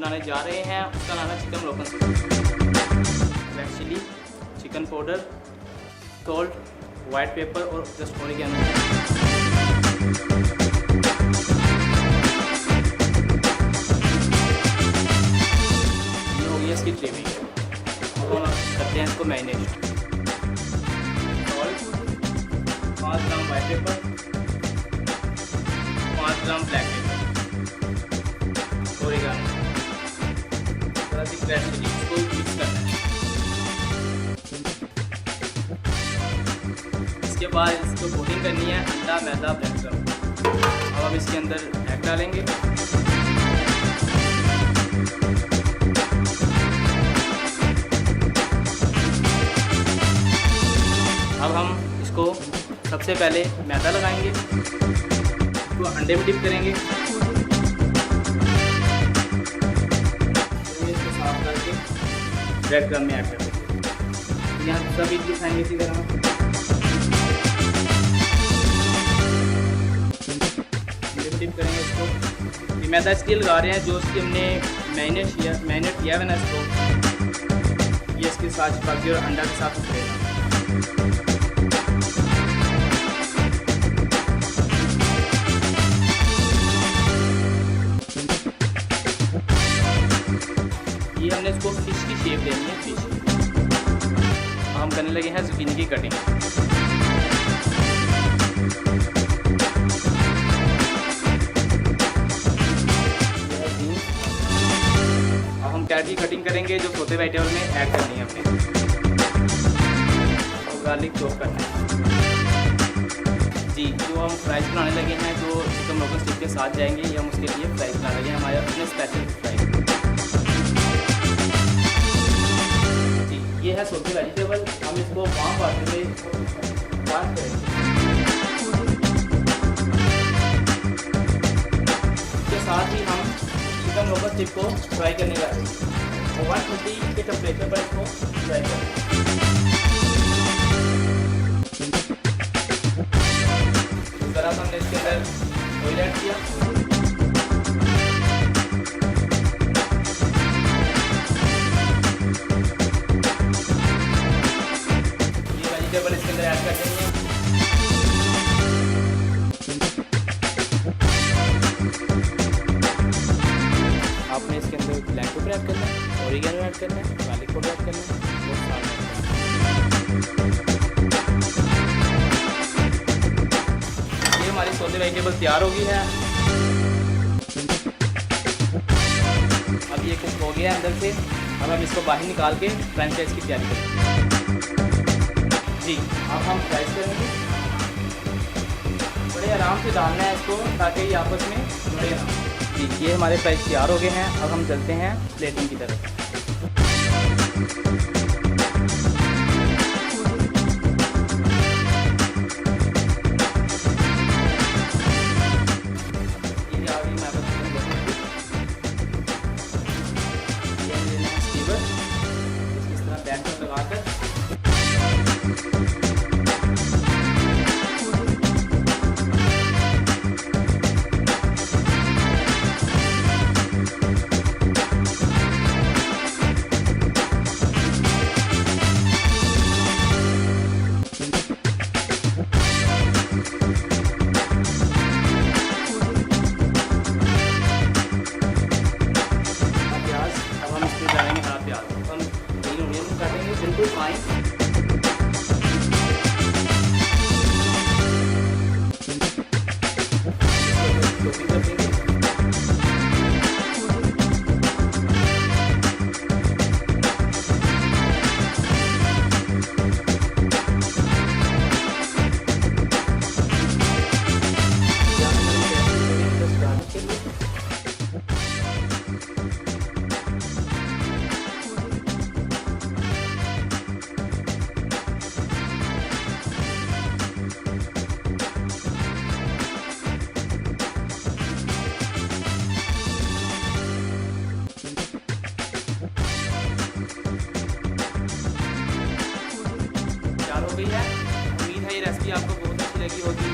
बनाने जा रहे हैं उसका नाम है chicken Moroccan. Red chilli, chicken powder, salt, white pepper और जस्ट ओरिगेनो। ये हो गया इसकी ग्रेवी। अब हम करते हैं इसको marinate. Salt 5 gram, white pepper 5 gram, black pepper, oregano, red chilli, इसको मिक्स करना है। इसके बाद इसको कोटिंग करनी है अंडा, मैदा, ब्रेड क्रम्ब। अब हम इसके अंदर एग डालेंगे। अब हम इसको सबसे पहले मैदा लगाएंगे, इसको अंडे में डिप करेंगे, ब्रेड क्रम्ब में ऐड कर देंगे। यहाँ सभी दिखाएंगे इसी तरह डिप करेंगे इसको। ये मैदा इसलिए लगा रहे हैं जो इसकी हमने मैरिनेट किया है ना इसको, ये इसके साथ चिपक और अंडा के साथ उतरेगा। ये हमने इसको फिश की शेप देनी है, फिश। हम करने लगे हैं जुकीनी की कटिंग। अब हम कैरेट की कटिंग करेंगे जो सोते वेजिटेबल में ऐड करनी है हमने, और गार्लिक चॉप करना है। जी, जो हम फ्राइज बनाने लगे हैं जो चिकन मोरक्कन स्टिक के साथ जाएंगे, ये हम उसके लिए फ्राइज बना रहे हैं, हमारे अपने स्पेशल फ्राइज। ये है सोते वेजिटेबल। हम इसको वार्म वाटर में वॉश करेंगे। इसके साथ ही हम चिकन मोरक्कन स्टिक को फ्राई करने जा रहे हैं। 130 के टेम्परेचर पर इसको फ्राई करेंगे। इस तरह हमने इसके अंदर ऑयल ऐड किया। वेजिटेबल इसके अंदर ऐड कर देंगे। आपने इसके अंदर ब्लैक पेपर ऐड करना है, ओरिगेनो ऐड करना है, गार्लिक पाउडर ऐड करना है, और साल्ट ऐड करना है। ये हमारी सोते वेजिटेबल तैयार हो गई है। अब ये कुक हो गया अंदर से। अब हम इसको बाहर निकाल के फ्रेंच फ्राइज की तैयारी करेंगे। जी, अब हम फ्राइज करेंगे। बड़े आराम से डालना है इसको ताकि ये आपस में जुड़े ना। जी, ये हमारे फ्राइज तैयार हो गए हैं। अब हम चलते हैं प्लेटिंग की तरफ। ये आ गई हमारे पास स्टीवर। इस तरह पैन पर लगाकर की होगी